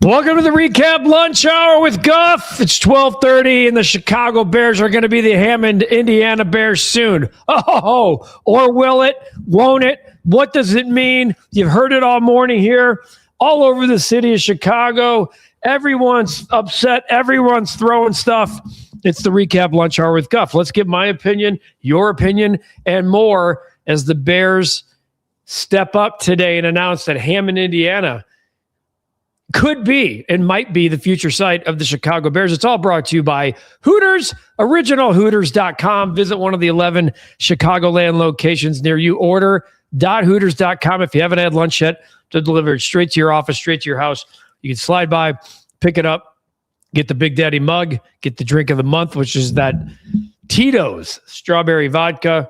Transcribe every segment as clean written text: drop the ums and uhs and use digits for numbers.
Welcome to the REKAP Lunch Hour with Guff. It's 12:30, and the Chicago Bears are going to be the Hammond, Indiana Bears soon. Oh, or will it? Won't it? What does it mean? You've heard it all morning here, all over the city of Chicago. Everyone's upset. Everyone's throwing stuff. It's the REKAP Lunch Hour with Guff. Let's get my opinion, your opinion, and more as the Bears step up today and announce that Hammond, Indiana could be and might be the future site of the Chicago Bears. It's all brought to you by Hooters, originalhooters.com. Visit one of the 11 Chicagoland locations near you. Order.hooters.com. If you haven't had lunch yet, to deliver it straight to your office, straight to your house. You can slide by, pick it up, get the Big Daddy mug, get the drink of the month, which is that Tito's strawberry vodka,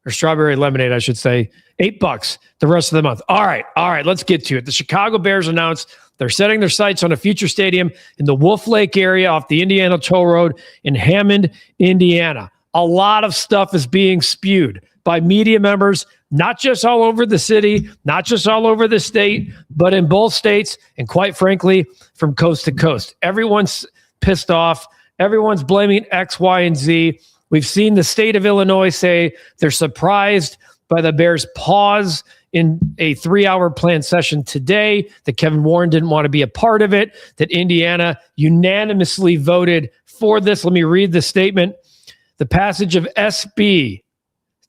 or strawberry lemonade, I should say. $8 the rest of the month. All right, let's get to it. The Chicago Bears announced they're setting their sights on a future stadium in the Wolf Lake area off the Indiana Toll Road in Hammond, Indiana. A lot of stuff is being spewed by media members, not just all over the city, not just all over the state, but in both states, and quite frankly, from coast to coast. Everyone's pissed off. Everyone's blaming X, Y, and Z. We've seen the state of Illinois say they're surprised by the Bears' pause in a 3-hour planned session today, that Kevin Warren didn't want to be a part of it, that Indiana unanimously voted for this. Let me read the statement. The passage of SB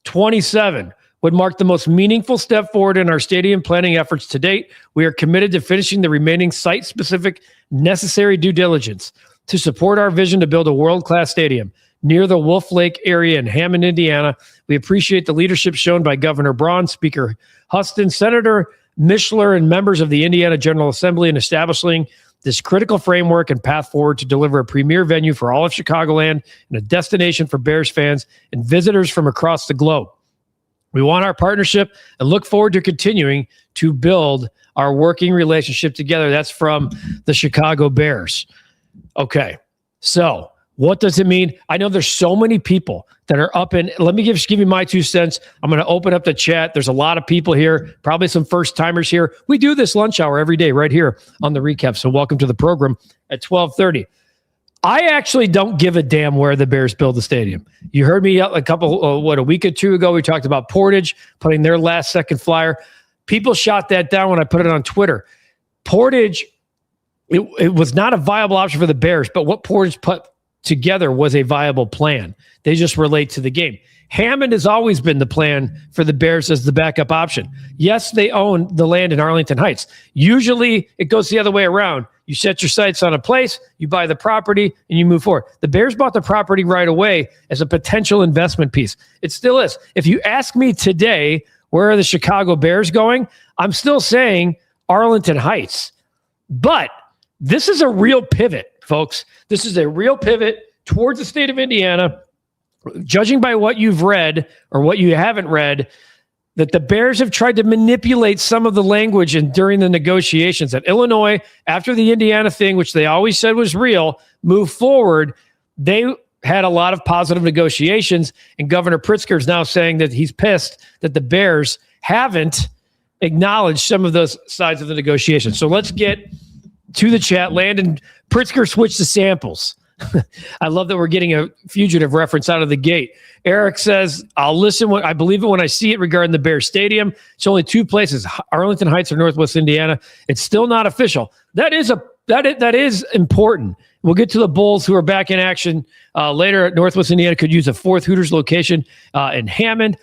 27 would mark the most meaningful step forward in our stadium planning efforts to date. We are committed to finishing the remaining site-specific necessary due diligence to support our vision to build a world-class stadium near the Wolf Lake area in Hammond, Indiana. We appreciate the leadership shown by Governor Braun, Speaker Huston, Senator Mishler, and members of the Indiana General Assembly in establishing this critical framework and path forward to deliver a premier venue for all of Chicagoland and a destination for Bears fans and visitors from across the globe. We want our partnership and look forward to continuing to build our working relationship together. That's from the Chicago Bears. Okay, so what does it mean? I know there's so many people that are up in. Let me give you my 2 cents. I'm going to open up the chat. There's a lot of people here, probably some first-timers here. We do this lunch hour every day right here on the REKAP, so welcome to the program at 12:30. I actually don't give a damn where the Bears build the stadium. You heard me a week or two ago, we talked about Portage putting their last-second flyer. People shot that down when I put it on Twitter. Portage, it was not a viable option for the Bears, but what Portage put together was a viable plan. They just relate to the game. Hammond has always been the plan for the Bears as the backup option. Yes, they own the land in Arlington Heights. Usually it goes the other way around. You set your sights on a place, you buy the property, and you move forward. The Bears bought the property right away as a potential investment piece. It still is. If you ask me today, where are the Chicago Bears going? I'm still saying Arlington Heights. But this is a real pivot, folks. This is a real pivot towards the state of Indiana. Judging by what you've read or what you haven't read, that the Bears have tried to manipulate some of the language during the negotiations. That Illinois, after the Indiana thing, which they always said was real, moved forward, they had a lot of positive negotiations, and Governor Pritzker is now saying that he's pissed that the Bears haven't acknowledged some of those sides of the negotiation. So let's get to the chat. Landon Pritzker switched the samples. I love that we're getting a fugitive reference out of the gate. Eric says, I'll listen when I believe it when I see it regarding the Bears Stadium. It's only 2 places, Arlington Heights or Northwest Indiana. It's still not official. That is important. We'll get to the Bulls, who are back in action later. At Northwest Indiana could use a 4th Hooters location in Hammond.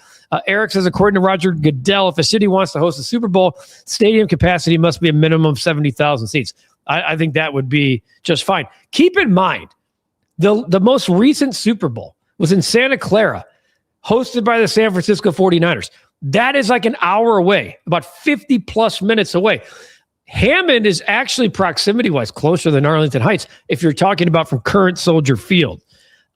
Eric says, according to Roger Goodell, if a city wants to host a Super Bowl, stadium capacity must be a minimum of 70,000 seats. I think that would be just fine. Keep in mind, the most recent Super Bowl was in Santa Clara, hosted by the San Francisco 49ers. That is like an hour away, about 50 plus minutes away. Hammond is actually proximity-wise closer than Arlington Heights if you're talking about from current Soldier Field.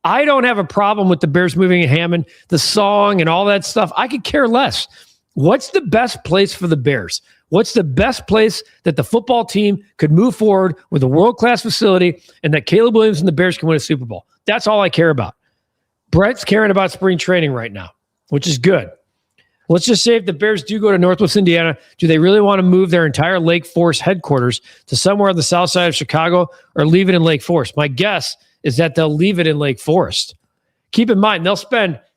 I don't have a problem with the Bears moving in Hammond, the song and all that stuff. I could care less. What's the best place for the Bears? What's the best place that the football team could move forward with a world-class facility and that Caleb Williams and the Bears can win a Super Bowl? That's all I care about. Brett's caring about spring training right now, which is good. Let's just say if the Bears do go to Northwest Indiana, do they really want to move their entire Lake Forest headquarters to somewhere on the south side of Chicago or leave it in Lake Forest? My guess is that they'll leave it in Lake Forest. Keep in mind,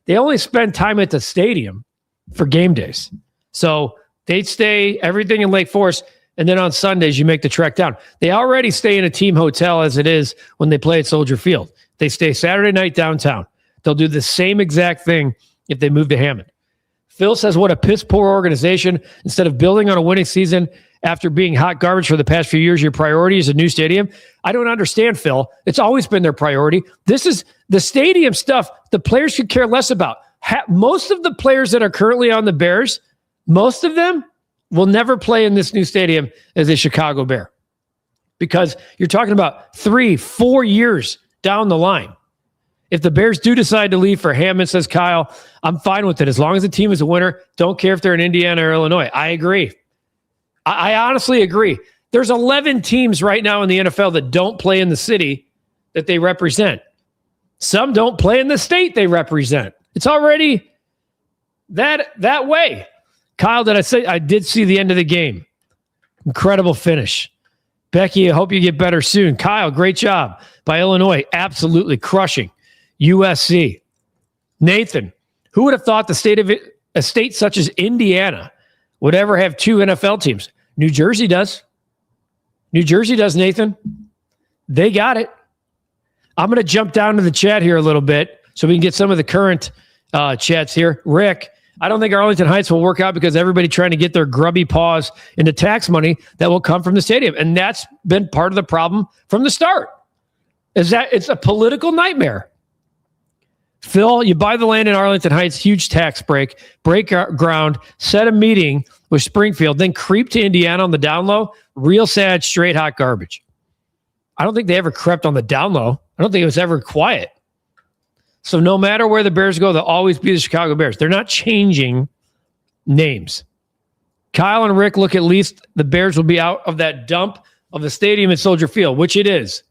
they only spend time at the stadium for game days. So they'd stay everything in Lake Forest, and then on Sundays, you make the trek down. They already stay in a team hotel as it is when they play at Soldier Field. They stay Saturday night downtown. They'll do the same exact thing if they move to Hammond. Phil says, what a piss-poor organization. Instead of building on a winning season after being hot garbage for the past few years, your priority is a new stadium. I don't understand, Phil. It's always been their priority. This is the stadium stuff the players could care less about. Most of the players that are currently on the Bears, most of them will never play in this new stadium as a Chicago Bear because you're talking about 3-4 years down the line. If the Bears do decide to leave for Hammond, says Kyle, I'm fine with it. As long as the team is a winner, don't care if they're in Indiana or Illinois. I agree. I honestly agree. There's 11 teams right now in the NFL that don't play in the city that they represent. Some don't play in the state they represent. It's already that way. Kyle, I did see the end of the game. Incredible finish. Becky, I hope you get better soon. Kyle, great job by Illinois. Absolutely crushing USC. Nathan, who would have thought a state such as Indiana would ever have 2 NFL teams? New Jersey does. New Jersey does, Nathan. They got it. I'm going to jump down to the chat here a little bit so we can get some of the current chats here. Rick, I don't think Arlington Heights will work out because everybody trying to get their grubby paws into tax money that will come from the stadium. And that's been part of the problem from the start, is that it's a political nightmare. Phil, you buy the land in Arlington Heights, huge tax break ground, set a meeting with Springfield, then creep to Indiana on the down low. Real sad, straight hot garbage. I don't think they ever crept on the down low. I don't think it was ever quiet. So no matter where the Bears go, they'll always be the Chicago Bears. They're not changing names. Kyle and Rick look, at least the Bears will be out of that dump of the stadium at Soldier Field, which it is,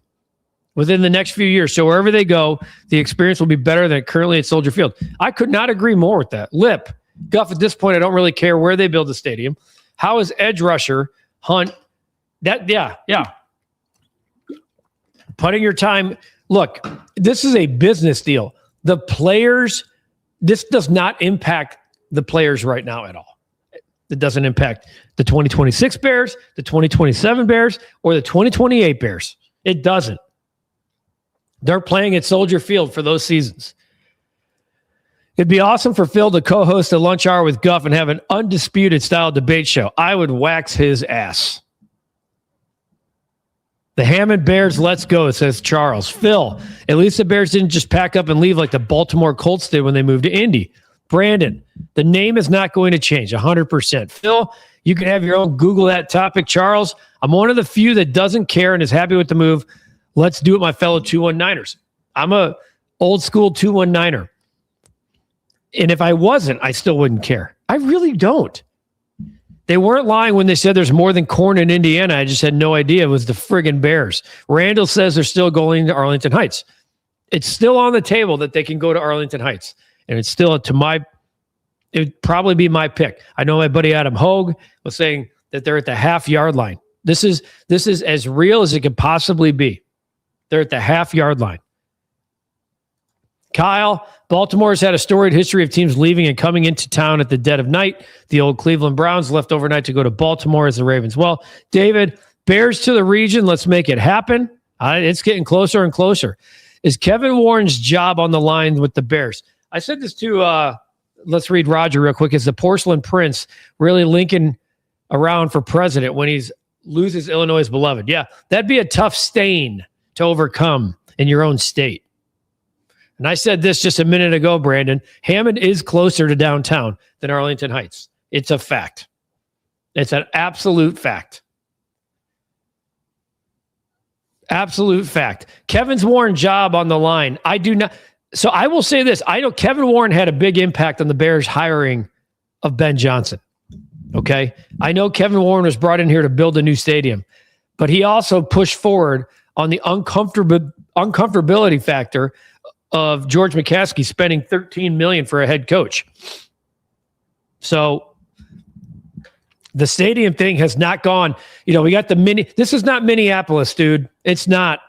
within the next few years. So wherever they go, the experience will be better than currently at Soldier Field. I could not agree more with that. Lip, Guff, at this point, I don't really care where they build the stadium. How is edge rusher Hunt? Yeah. Putting your time. Look, this is a business deal. The players, this does not impact the players right now at all. It doesn't impact the 2026 Bears, the 2027 Bears, or the 2028 Bears. It doesn't. They're playing at Soldier Field for those seasons. It'd be awesome for Phil to co-host a lunch hour with Guff and have an undisputed style debate show. I would wax his ass. The Hammond Bears, let's go, says Charles. Phil, at least the Bears didn't just pack up and leave like the Baltimore Colts did when they moved to Indy. Brandon, the name is not going to change, 100%. Phil, you can have your own Google that topic. Charles, I'm one of the few that doesn't care and is happy with the move. Let's do it, my fellow 219ers. I'm a old school 219er. And if I wasn't, I still wouldn't care. I really don't. They weren't lying when they said there's more than corn in Indiana. I just had no idea it was the friggin' Bears. Randall says they're still going to Arlington Heights. It's still on the table that they can go to Arlington Heights. And it's still it would probably be my pick. I know my buddy Adam Hogue was saying that they're at the half-yard line. This is as real as it could possibly be. They're at the half-yard line. Kyle, Baltimore's had a storied history of teams leaving and coming into town at the dead of night. The old Cleveland Browns left overnight to go to Baltimore as the Ravens. Well, David, Bears to the region. Let's make it happen. It's getting closer and closer. Is Kevin Warren's job on the line with the Bears? I said this to, let's read Roger real quick. Is the porcelain prince really linking around for president when he loses Illinois' beloved? Yeah, that'd be a tough stain to overcome in your own state. And I said this just a minute ago, Brandon. Hammond is closer to downtown than Arlington Heights. It's a fact. It's an absolute fact. Absolute fact. Kevin's Warren job on the line. I do not. So I will say this. I know Kevin Warren had a big impact on the Bears hiring of Ben Johnson. Okay. I know Kevin Warren was brought in here to build a new stadium, but he also pushed forward on the uncomfortability factor of George McCaskey spending $13 million for a head coach. So the stadium thing has not gone, we got this is not Minneapolis, dude. It's not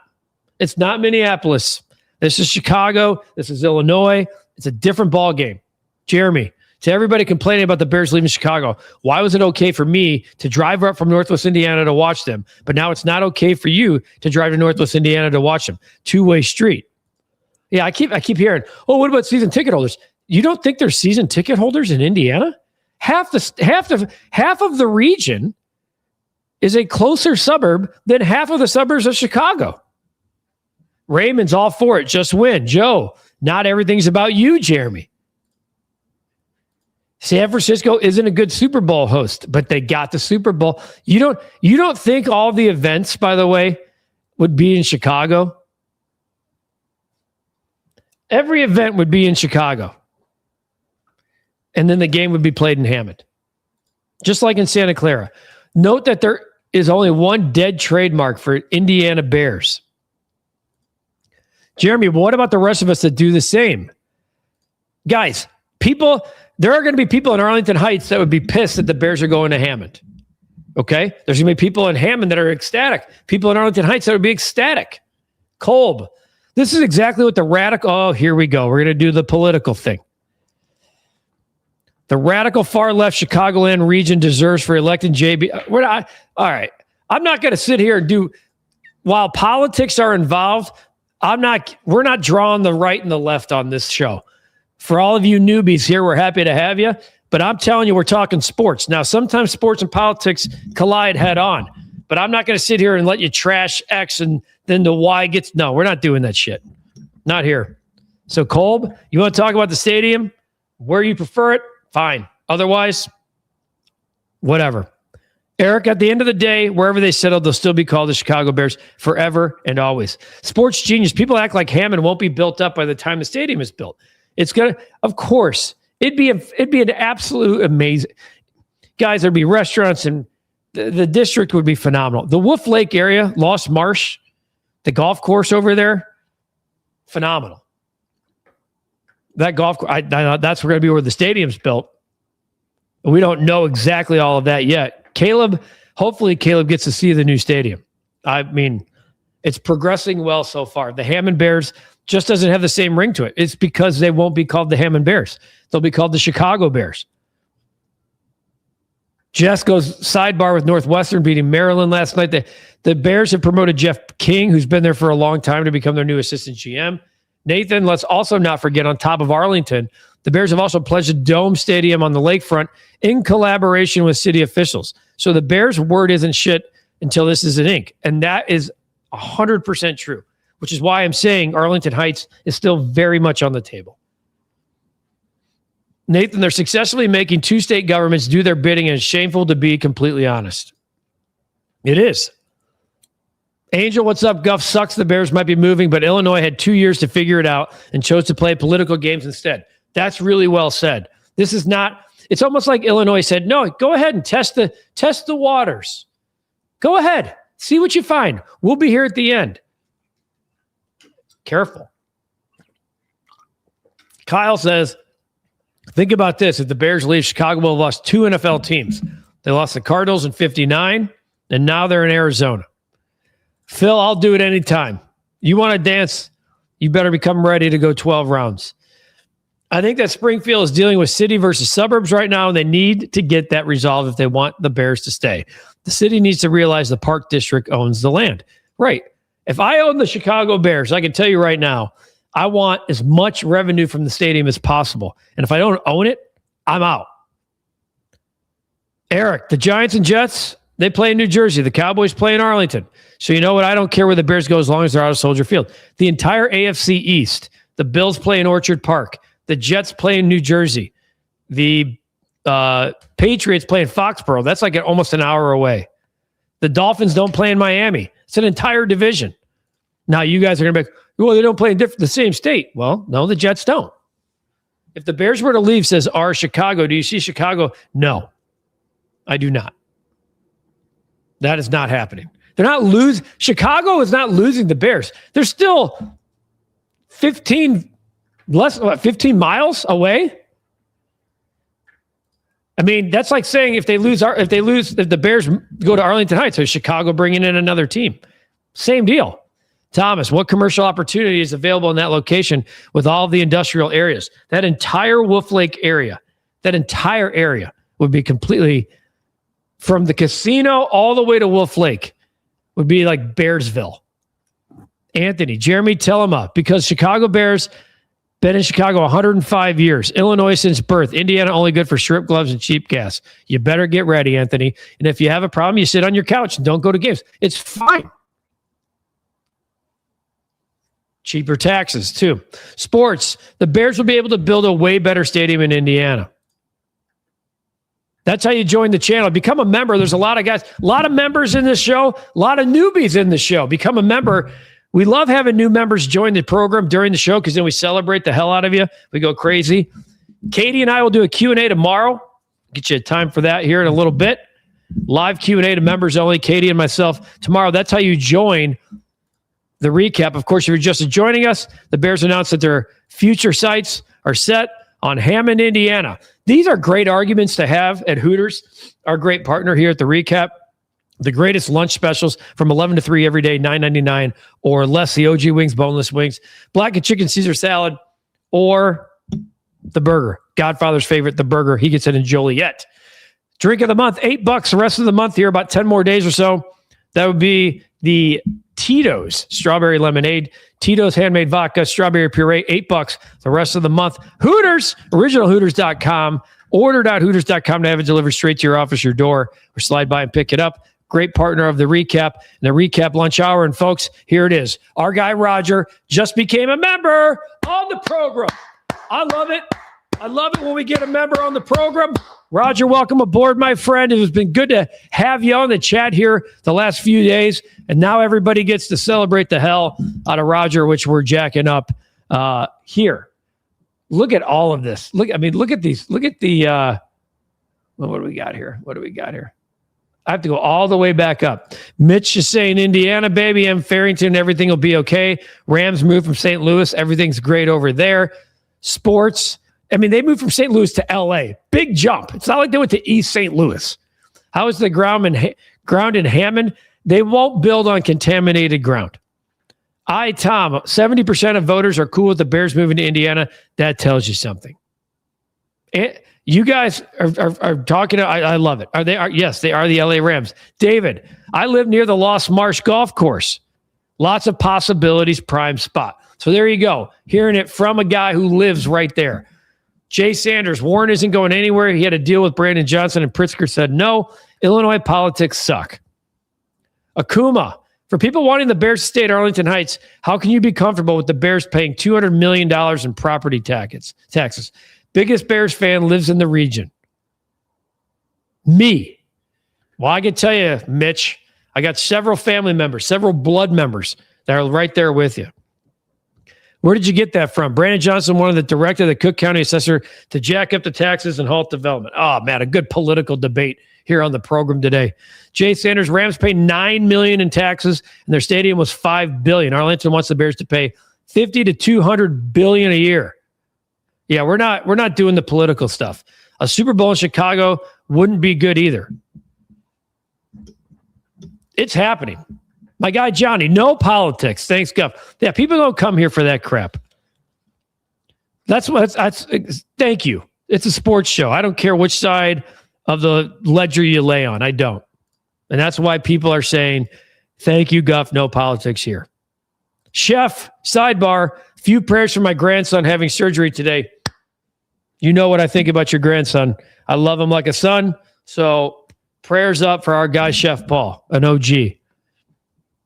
Minneapolis. This is Chicago. This is Illinois. It's a different ball game. Jeremy, to everybody complaining about the Bears leaving Chicago, why was it okay for me to drive up from Northwest Indiana to watch them, but now it's not okay for you to drive to Northwest Indiana to watch them? Two-way street. Yeah, I keep hearing, oh, what about season ticket holders? You don't think there's season ticket holders in Indiana? Half of the region is a closer suburb than half of the suburbs of Chicago. Raymond's all for it. Just win. Joe, not everything's about you, Jeremy. San Francisco isn't a good Super Bowl host, but they got the Super Bowl. You don't think all the events, by the way, would be in Chicago? Every event would be in Chicago. And then the game would be played in Hammond. Just like in Santa Clara. Note that there is only one dead trademark for Indiana Bears. Jeremy, what about the rest of us that do the same? Guys, there are going to be people in Arlington Heights that would be pissed that the Bears are going to Hammond. Okay? There's going to be people in Hammond that are ecstatic. People in Arlington Heights that would be ecstatic. Kolb. This is exactly what the radical... Oh, here we go. We're going to do the political thing. The radical far-left Chicagoland region deserves for electing JB... All right. I'm not going to sit here and do... While politics are involved, we're not drawing the right and the left on this show. For all of you newbies here, we're happy to have you. But I'm telling you, we're talking sports. Now, sometimes sports and politics collide head on. But I'm not going to sit here and let you trash X and then the Y gets... No, we're not doing that shit. Not here. So, Kolb, you want to talk about the stadium? Where you prefer it? Fine. Otherwise, whatever. Eric, at the end of the day, wherever they settle, they'll still be called the Chicago Bears forever and always. Sports genius. People act like Hammond won't be built up by the time the stadium is built. It's gonna, of course, it'd be an absolute amazing. Guys, there'd be restaurants and the district would be phenomenal. The Wolf Lake area, Lost Marsh, the golf course over there, phenomenal. That golf course, that's going to be where the stadium's built. We don't know exactly all of that yet. Hopefully Caleb gets to see the new stadium. I mean, it's progressing well so far. The Hammond Bears just doesn't have the same ring to it. It's because they won't be called the Hammond Bears. They'll be called the Chicago Bears. Jess goes sidebar with Northwestern beating Maryland last night. The Bears have promoted Jeff King, who's been there for a long time, to become their new assistant GM. Nathan, let's also not forget, on top of Arlington, the Bears have also pledged a dome stadium on the lakefront in collaboration with city officials. So the Bears' word isn't shit until this is in ink. And that is 100% true, which is why I'm saying Arlington Heights is still very much on the table. Nathan, they're successfully making two state governments do their bidding, and it's shameful to be completely honest. It is. Angel, what's up? Guff sucks. The Bears might be moving, but Illinois had 2 years to figure it out and chose to play political games instead. That's really well said. This is not, it's almost like Illinois said, no, go ahead and test the waters. Go ahead. See what you find. We'll be here at the end. Careful. Kyle says, think about this. If the Bears leave, Chicago will have lost two NFL teams. They lost the Cardinals in 59, and now they're in Arizona. Phil, I'll do it anytime. You want to dance, you better become ready to go 12 rounds. I think that Springfield is dealing with city versus suburbs right now, and they need to get that resolved if they want the Bears to stay. The city needs to realize the Park District owns the land. Right. If I own the Chicago Bears, I can tell you right now, I want as much revenue from the stadium as possible. And if I don't own it, I'm out. Eric, the Giants and Jets, they play in New Jersey. The Cowboys play in Arlington. So you know what? I don't care where the Bears go as long as they're out of Soldier Field. The entire AFC East, the Bills play in Orchard Park. The Jets play in New Jersey. The Patriots play in Foxborough. That's like almost an hour away. The Dolphins don't play in Miami. It's an entire division. Now you guys are going to be like, well, they don't play in the same state. Well, no, the Jets don't. If the Bears were to leave, says R Chicago, do you see Chicago? No, I do not. That is not happening. They're not losing. Chicago is not losing the Bears. They're still 15 miles away. I mean, that's like saying if the Bears go to Arlington Heights, so Chicago bringing in another team. Same deal. Thomas, what commercial opportunity is available in that location with all of the industrial areas? That entire Wolf Lake area, would be completely, from the casino all the way to Wolf Lake, would be like Bearsville. Anthony, Jeremy Tellema, because Chicago Bears been in Chicago 105 years. Illinois since birth. Indiana only good for strip gloves and cheap gas. You better get ready, Anthony. And if you have a problem, you sit on your couch and don't go to games. It's fine. Cheaper taxes, too. Sports. The Bears will be able to build a way better stadium in Indiana. That's how you join the channel. Become a member. There's a lot of guys, a lot of members in this show, a lot of newbies in the show. Become a member. We love having new members join the program during the show because then we celebrate the hell out of you. We go crazy. Katie and I will do a Q&A tomorrow. Get you a time for that here in a little bit. Live Q&A to members only, Katie and myself tomorrow. That's how you join the recap. Of course, if you're just joining us, the Bears announced that their future sites are set on Hammond, Indiana. These are great arguments to have at Hooters, our great partner here at the recap. The greatest lunch specials from 11 to 3 every day, $9.99 or less. The OG wings, boneless wings, black and chicken Caesar salad, or the burger. Godfather's favorite, the burger. He gets it in Joliet. Drink of the month, $8 the rest of the month here, about 10 more days or so. That would be the Tito's strawberry lemonade, Tito's handmade vodka, strawberry puree, $8 the rest of the month. Hooters, originalhooters.com, order.hooters.com to have it delivered straight to your office, your door, or slide by and pick it up. Great partner of the recap, the REKAP Lunch Hour. And folks, here it is. Our guy Roger just became a member on the program. I love it. I love it when we get a member on the program. Roger, welcome aboard, my friend. It has been good to have you on the chat here the last few days. And now everybody gets to celebrate the hell out of Roger, which we're jacking up here. Look at all of this. Look at these. Look at the, what do we got here? I have to go all the way back up. Mitch is saying, Indiana, baby, M. Farrington, everything will be okay. Rams moved from St. Louis. Everything's great over there. Sports. I mean, they moved from St. Louis to L.A. Big jump. It's not like they went to East St. Louis. How is the ground in Hammond? They won't build on contaminated ground. Tom, 70% of voters are cool with the Bears moving to Indiana. That tells you something. You guys are talking. I love it. Yes, they are the LA Rams. David, I live near the Lost Marsh Golf Course. Lots of possibilities, prime spot. So there you go. Hearing it from a guy who lives right there. Jay Sanders, Warren isn't going anywhere. He had a deal with Brandon Johnson, and Pritzker said no. Illinois politics suck. Akuma, for people wanting the Bears to stay at Arlington Heights, how can you be comfortable with the Bears paying $200 million in property taxes? Biggest Bears fan lives in the region. Me. Well, I can tell you, Mitch, I got several family members, several blood members that are right there with you. Where did you get that from? Brandon Johnson wanted the director of the Cook County assessor to jack up the taxes and halt development. Oh, man, a good political debate here on the program today. Jay Sanders, Rams pay $9 million in taxes, and their stadium was $5 billion. Arlington wants the Bears to pay $50 to $200 billion a year. Yeah, we're not doing the political stuff. A Super Bowl in Chicago wouldn't be good either. It's happening. My guy Johnny, no politics. Thanks, Guff. Yeah, people don't come here for that crap. That's thank you. It's a sports show. I don't care which side of the ledger you lay on. I don't. And that's why people are saying, thank you, Guff, no politics here. Chef, sidebar, few prayers for my grandson having surgery today. You know what I think about your grandson. I love him like a son. So prayers up for our guy, Chef Paul, an OG.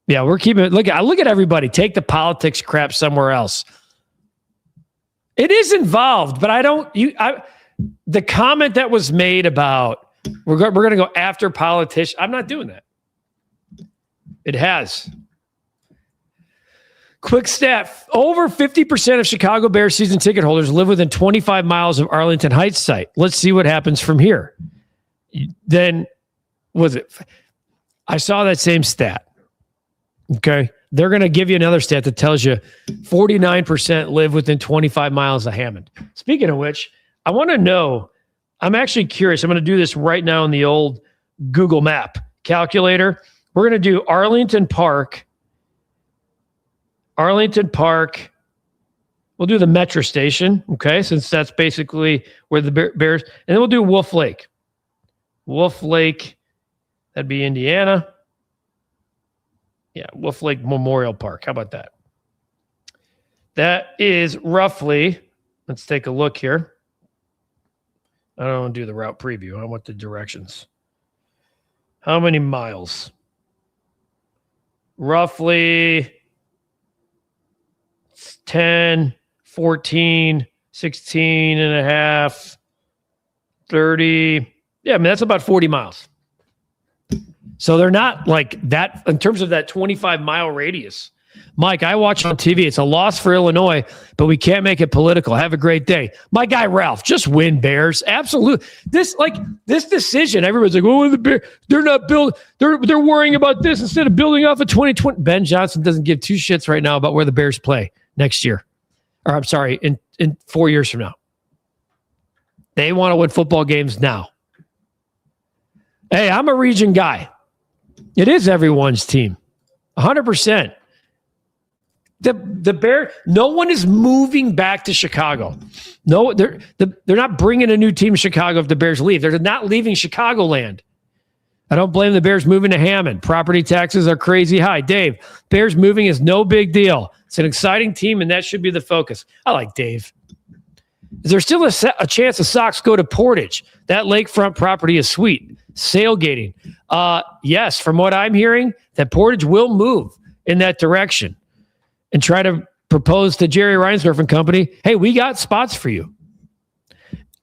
Yeah, we're keeping it. Look at everybody. Take the politics crap somewhere else. It is involved, but the comment that was made about we're going to go after politicians, I'm not doing that. It has. Quick stat, over 50% of Chicago Bears season ticket holders live within 25 miles of Arlington Heights site. Let's see what happens from here. Then, I saw that same stat. Okay. They're going to give you another stat that tells you 49% live within 25 miles of Hammond. Speaking of which, I want to know I'm actually curious. I'm going to do this right now in the old Google Map calculator. We're going to do Arlington Park. Arlington Park. We'll do the Metro Station, okay, since that's basically where the Bears. And then we'll do Wolf Lake. Wolf Lake, that'd be Indiana. Yeah, Wolf Lake Memorial Park. How about that? That is roughly, let's take a look here. I don't want to do the route preview. I want the directions. How many miles? Roughly 10, 14, 16 and a half, 30. Yeah, I mean, that's about 40 miles. So they're not like that in terms of that 25-mile radius. Mike, I watch on TV. It's a loss for Illinois, but we can't make it political. Have a great day. My guy, Ralph, just win, Bears. Absolutely. This decision, everyone's like, oh, the Bears, they're not building. They're worrying about this instead of building off of 2020. Ben Johnson doesn't give two shits right now about where the Bears play next year. Or I'm sorry, in 4 years from now. They want to win football games now. Hey, I'm a region guy. It is everyone's team. 100%. The Bear, no one is moving back to Chicago. No, they're not bringing a new team to Chicago if the Bears leave. They're not leaving Chicagoland. I don't blame the Bears moving to Hammond. Property taxes are crazy high. Dave, Bears moving is no big deal. It's an exciting team, and that should be the focus. I like Dave. Is there still a chance the Sox go to Portage? That lakefront property is sweet. Sailgating. Yes, from what I'm hearing, that Portage will move in that direction and try to propose to Jerry Reinsdorf and company, hey, we got spots for you.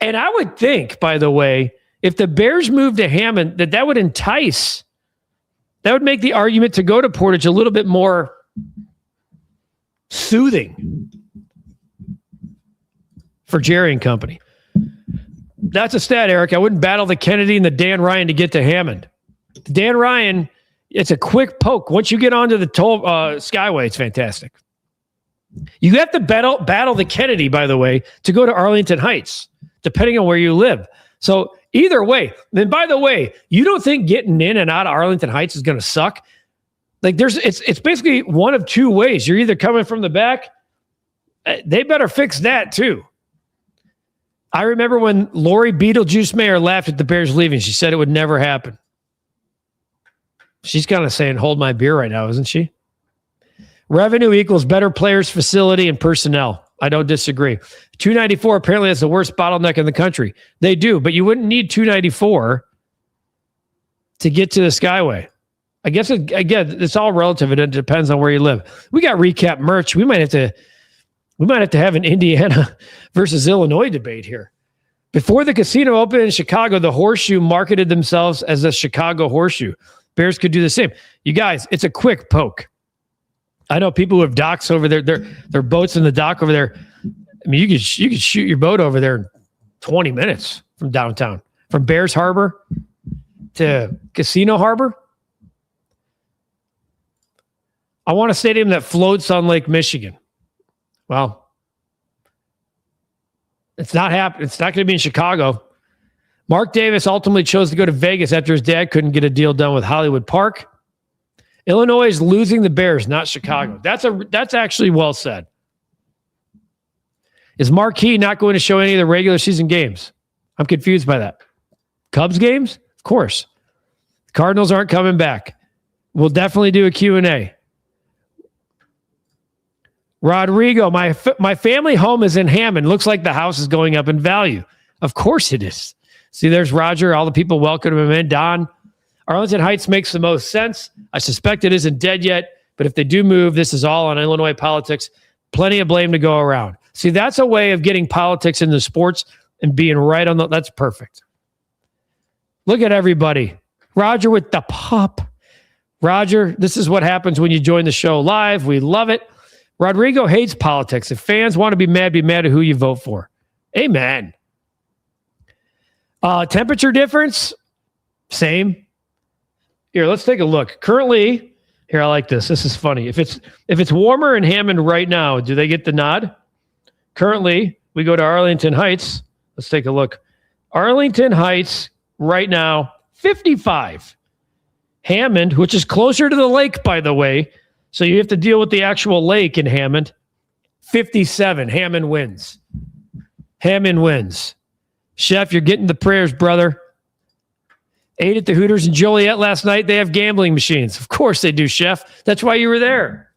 And I would think, by the way, if the Bears move to Hammond, that would entice, that would make the argument to go to Portage a little bit more soothing for Jerry and company. That's a stat, Eric. I wouldn't battle the Kennedy and the Dan Ryan to get to Hammond. Dan Ryan, it's a quick poke. Once you get onto the Skyway, it's fantastic. You have to battle the Kennedy, by the way, to go to Arlington Heights, depending on where you live. So either way, then by the way, you don't think getting in and out of Arlington Heights is going to suck? Like it's basically one of two ways. You're either coming from the back. They better fix that too. I remember when Lori Beetlejuice Mayer laughed at the Bears leaving. She said it would never happen. She's kind of saying, hold my beer right now, isn't she? Revenue equals better players, facility, and personnel. I don't disagree. 294 apparently has the worst bottleneck in the country. They do, but you wouldn't need 294 to get to the Skyway. I guess, again, it's all relative. It depends on where you live. We got recap merch. We might have to have an Indiana versus Illinois debate here. Before the casino opened in Chicago, the Horseshoe marketed themselves as the Chicago Horseshoe. Bears could do the same. You guys, it's a quick poke. I know people who have docks over there. Their boats in the dock over there. I mean, you could shoot your boat over there in 20 minutes from downtown, from Bears Harbor to Casino Harbor. I want a stadium that floats on Lake Michigan. Well, it's not happening. It's not going to be in Chicago. Mark Davis ultimately chose to go to Vegas after his dad couldn't get a deal done with Hollywood Park. Illinois is losing the Bears, not Chicago. That's actually well said. Is Marquee not going to show any of the regular season games? I'm confused by that. Cubs games? Of course. The Cardinals aren't coming back. We'll definitely do a Q&A. Rodrigo, my family home is in Hammond. Looks like the house is going up in value. Of course it is. See, there's Roger. All the people welcome him in. Don, Arlington Heights makes the most sense. I suspect it isn't dead yet, but if they do move, this is all on Illinois politics. Plenty of blame to go around. See, that's a way of getting politics into sports and being right on that's perfect. Look at everybody. Roger with the pop. Roger, this is what happens when you join the show live. We love it. Rodrigo hates politics. If fans want to be mad at who you vote for. Amen. Temperature difference, same. Here, let's take a look. Currently, here, I like this. This is funny. If it's warmer in Hammond right now, do they get the nod? Currently, we go to Arlington Heights. Let's take a look. Arlington Heights right now, 55. Hammond, which is closer to the lake, by the way, so you have to deal with the actual lake in Hammond, 57. Hammond wins. Hammond wins. Chef, you're getting the prayers, brother. Ate at the Hooters in Joliet last night. They have gambling machines. Of course they do, Chef. That's why you were there.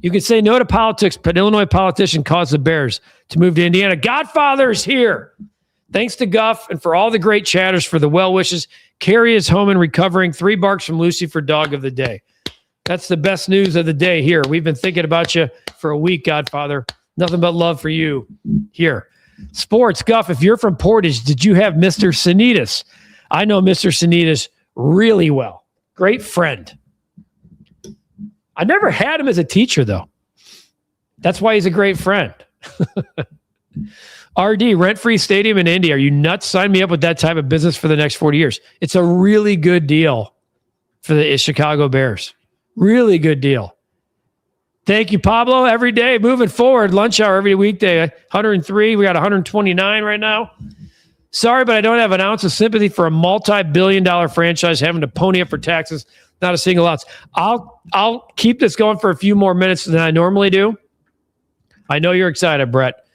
You can say no to politics, but an Illinois politician caused the Bears to move to Indiana. Godfather's here. Thanks to Guff and for all the great chatters for the well wishes. Carrie is home and recovering. 3 barks from Lucy for dog of the day. That's the best news of the day here. We've been thinking about you for a week, Godfather. Nothing but love for you here. Sports, Guff, if you're from Portage, did you have Mr. Sanitas? I know Mr. Sanitas really well. Great friend. I never had him as a teacher, though. That's why he's a great friend. RD, rent-free stadium in Indy. Are you nuts? Sign me up with that type of business for the next 40 years. It's a really good deal for the Chicago Bears. Really good deal. Thank you, Pablo. Every day, moving forward, lunch hour every weekday. 103. We got 129 right now. Sorry, but I don't have an ounce of sympathy for a multi-billion-dollar franchise having to pony up for taxes. Not a single ounce. I'll keep this going for a few more minutes than I normally do. I know you're excited, Brett.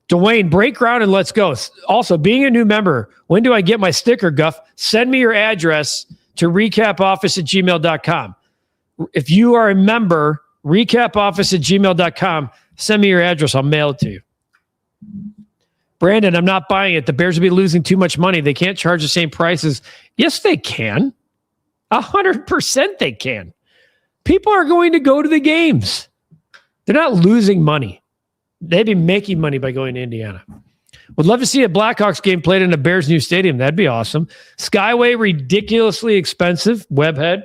Dwayne, break ground and let's go. Also, being a new member, when do I get my sticker, Guff? Send me your address to recapoffice@gmail.com. If you are a member, recapoffice@gmail.com, send me your address. I'll mail it to you. Brandon, I'm not buying it. The Bears will be losing too much money. They can't charge the same prices. Yes, they can. 100% they can. People are going to go to the games. They're not losing money. They'd be making money by going to Indiana. Would love to see a Blackhawks game played in a Bears new stadium. That'd be awesome. Skyway, ridiculously expensive. Webhead,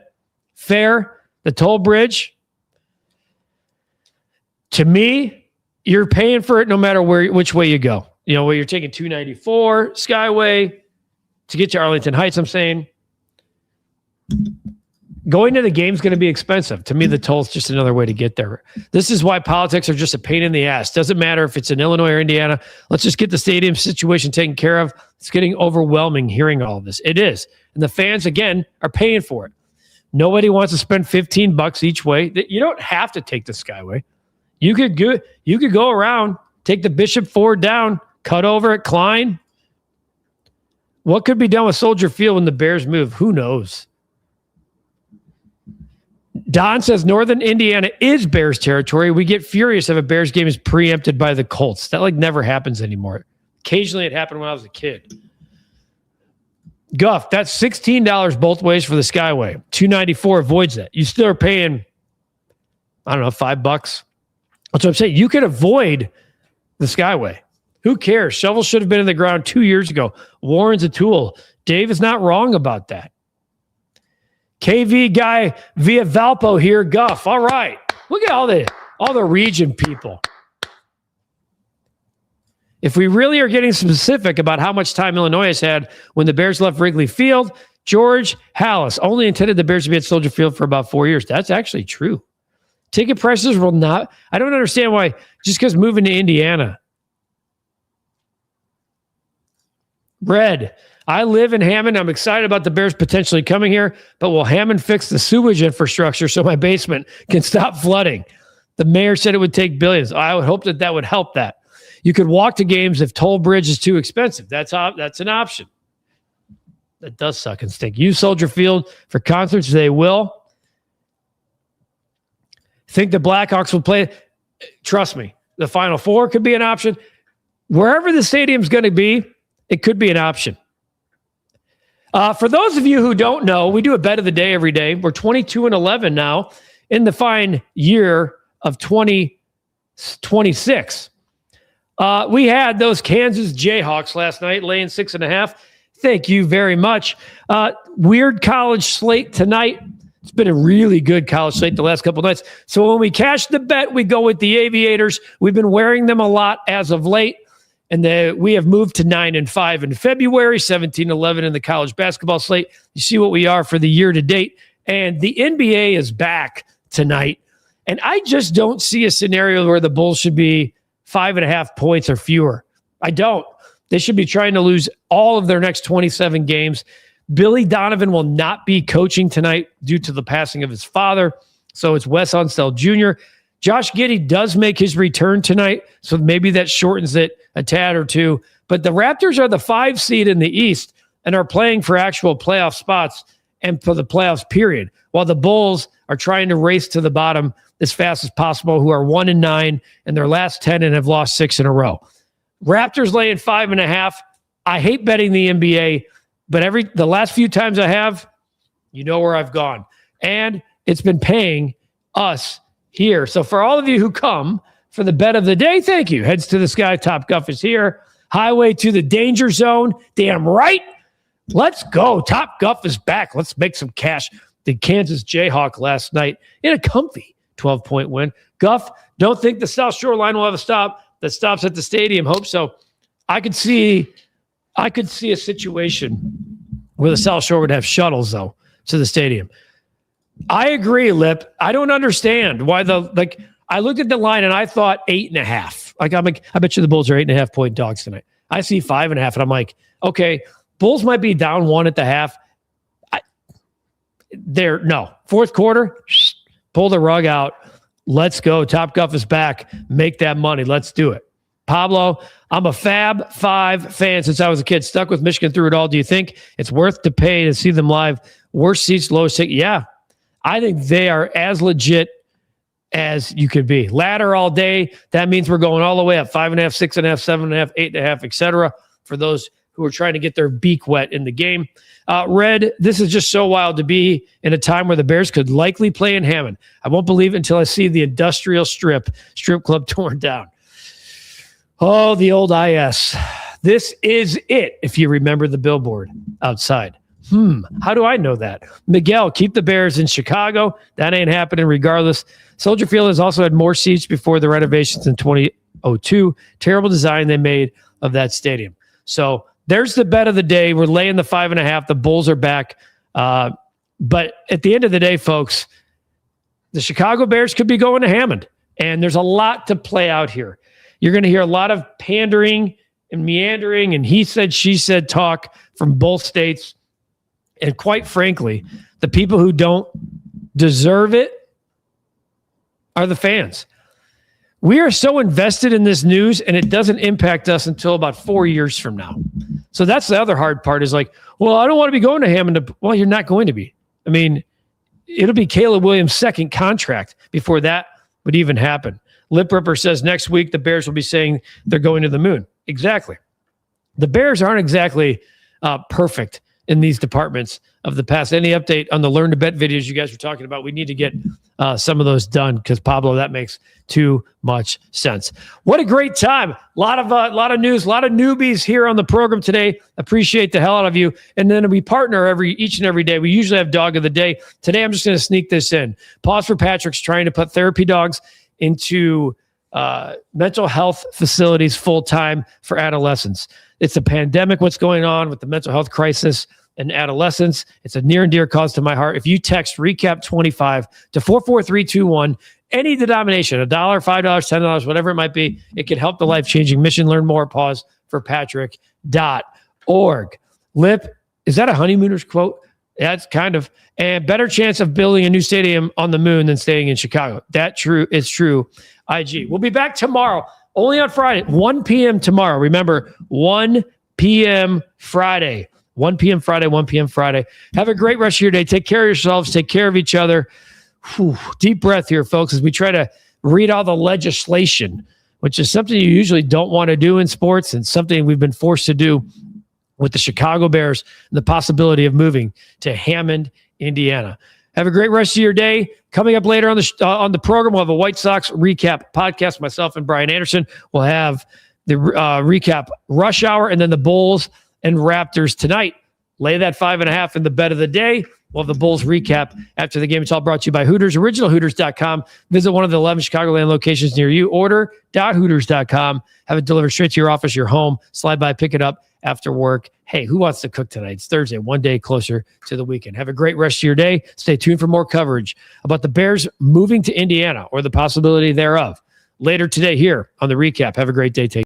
fair. The toll bridge. To me, you're paying for it no matter which way you go. You know, where you're taking 294 Skyway to get to Arlington Heights, I'm saying. Going to the game is going to be expensive. To me, the toll is just another way to get there. This is why politics are just a pain in the ass. Doesn't matter if it's in Illinois or Indiana. Let's just get the stadium situation taken care of. It's getting overwhelming hearing all of this. It is. And the fans, again, are paying for it. Nobody wants to spend $15 each way. You don't have to take the Skyway. You could go around, take the Bishop Ford down, cut over at Klein. What could be done with Soldier Field when the Bears move? Who knows? Don says Northern Indiana is Bears territory. We get furious if a Bears game is preempted by the Colts. That never happens anymore. Occasionally it happened when I was a kid. Guff, that's $16 both ways for the Skyway. $294 avoids that. You still are paying, I don't know, $5. That's what I'm saying. You could avoid the Skyway. Who cares? Shovel should have been in the ground 2 years ago. Warren's a tool. Dave is not wrong about that. KV guy via Valpo here, Guff. All right. Look at all the region people. If we really are getting specific about how much time Illinois has had when the Bears left Wrigley Field, George Hallis only intended the Bears to be at Soldier Field for about 4 years. That's actually true. Ticket prices will not. I don't understand why, just because moving to Indiana. Red, I live in Hammond. I'm excited about the Bears potentially coming here, but will Hammond fix the sewage infrastructure so my basement can stop flooding? The mayor said it would take billions. I would hope that would help that. You could walk to games if toll bridge is too expensive. That's an option. That does suck and stink. Use Soldier Field for concerts. They will. Think the Blackhawks will play? Trust me, the Final Four could be an option. Wherever the stadium's going to be, it could be an option. For those of you who don't know, we do a bet of the day every day. We're 22-11 now in the fine year of 2026. We had those Kansas Jayhawks last night laying 6.5. Thank you very much. Weird college slate tonight. It's been a really good college slate the last couple of nights. So when we cash the bet, we go with the Aviators. We've been wearing them a lot as of late. And we have moved to 9-5 in February, 17-11 in the college basketball slate. You see what we are for the year to date. And the NBA is back tonight. And I just don't see a scenario where the Bulls should be 5.5 points or fewer. I don't. They should be trying to lose all of their next 27 games. Billy Donovan will not be coaching tonight due to the passing of his father. So it's Wes Unseld Jr. Josh Giddey does make his return tonight, so maybe that shortens it a tad or two. But the Raptors are the 5 seed in the East and are playing for actual playoff spots and for the playoffs, period, while the Bulls are trying to race to the bottom as fast as possible, who are 1-9 in their last 10 and have lost 6 in a row. Raptors laying 5.5. I hate betting the NBA, but the last few times I have, you know where I've gone. And it's been paying us here. So for all of you who come for the bet of the day, thank you. Heads to the sky. Top Guff is here. Highway to the danger zone. Damn right. Let's go. Top Guff is back. Let's make some cash. The Kansas Jayhawk last night in a comfy 12-point win. Guff, don't think the South Shore line will have a stop that stops at the stadium. Hope so. I could see a situation where the South Shore would have shuttles, though, to the stadium. I agree, Lip. I don't understand why I looked at the line and I thought 8.5. I bet you the Bulls are 8.5-point dogs tonight. I see 5.5 and I'm like, okay, Bulls might be down 1 at the half. Fourth quarter, pull the rug out. Let's go. Top Guff is back. Make that money. Let's do it. Pablo, I'm a Fab 5 fan since I was a kid. Stuck with Michigan through it all. Do you think it's worth to pay to see them live? Worst seats, lowest ticket? Yeah. I think they are as legit as you could be. Ladder all day. That means we're going all the way up. 5.5, 6.5, 7.5, 8.5, etc. For those who are trying to get their beak wet in the game. Red, this is just so wild to be in a time where the Bears could likely play in Hammond. I won't believe it until I see the industrial strip club torn down. Oh, the old IS. This is it, if you remember the billboard outside. How do I know that? Miguel, keep the Bears in Chicago. That ain't happening regardless. Soldier Field has also had more seats before the renovations in 2002. Terrible design they made of that stadium. So there's the bet of the day. We're laying the 5.5. The Bulls are back. But at the end of the day, folks, the Chicago Bears could be going to Hammond. And there's a lot to play out here. You're going to hear a lot of pandering and meandering and he said, she said talk from both states. And quite frankly, the people who don't deserve it are the fans. We are so invested in this news, and it doesn't impact us until about 4 years from now. So that's the other hard part is like, well, I don't want to be going to Hammond. Well, you're not going to be. I mean, it'll be Caleb Williams' second contract before that would even happen. Lip Ripper says next week the Bears will be saying they're going to the moon. Exactly. The Bears aren't exactly perfect in these departments of the past. Any update on the Learn to Bet videos you guys were talking about? We need to get some of those done because, Pablo, that makes too much sense. What a great time. A lot of news, a lot of newbies here on the program today. Appreciate the hell out of you. And then we partner each and every day. We usually have Dog of the Day. Today, I'm just going to sneak this in. Pause for Patrick's trying to put therapy dogs into mental health facilities full-time for adolescents. It's a pandemic, what's going on with the mental health crisis in adolescence. It's a near and dear cause to my heart. If you text REKAP 25 to 44321, any denomination, $1, $5, $10, whatever it might be, it could help the life-changing mission. Learn more, pause for Patrick.org. Lip, is that a Honeymooners quote? Yeah, it's kind of. And better chance of building a new stadium on the moon than staying in Chicago. That is true. IG. We'll be back tomorrow, only on Friday, 1 p.m. tomorrow. Remember, 1 p.m. Friday. 1 p.m. Friday, 1 p.m. Friday. Have a great rest of your day. Take care of yourselves. Take care of each other. Whew, deep breath here, folks, as we try to read all the legislation, which is something you usually don't want to do in sports and something we've been forced to do with the Chicago Bears and the possibility of moving to Hammond, Indiana. Have a great rest of your day. Coming up later on the program, we'll have a White Sox recap podcast. Myself and Brian Anderson will have the recap rush hour and then the Bulls and Raptors tonight. Lay that 5.5 in the bet of the day. We'll have the Bulls recap after the game. It's all brought to you by Hooters, originalhooters.com. Visit one of the 11 Chicagoland locations near you. Order.hooters.com. Have it delivered straight to your office, your home. Slide by, pick it up after work. Hey, who wants to cook tonight? It's Thursday, one day closer to the weekend. Have a great rest of your day. Stay tuned for more coverage about the Bears moving to Indiana or the possibility thereof later today here on the recap. Have a great day. Take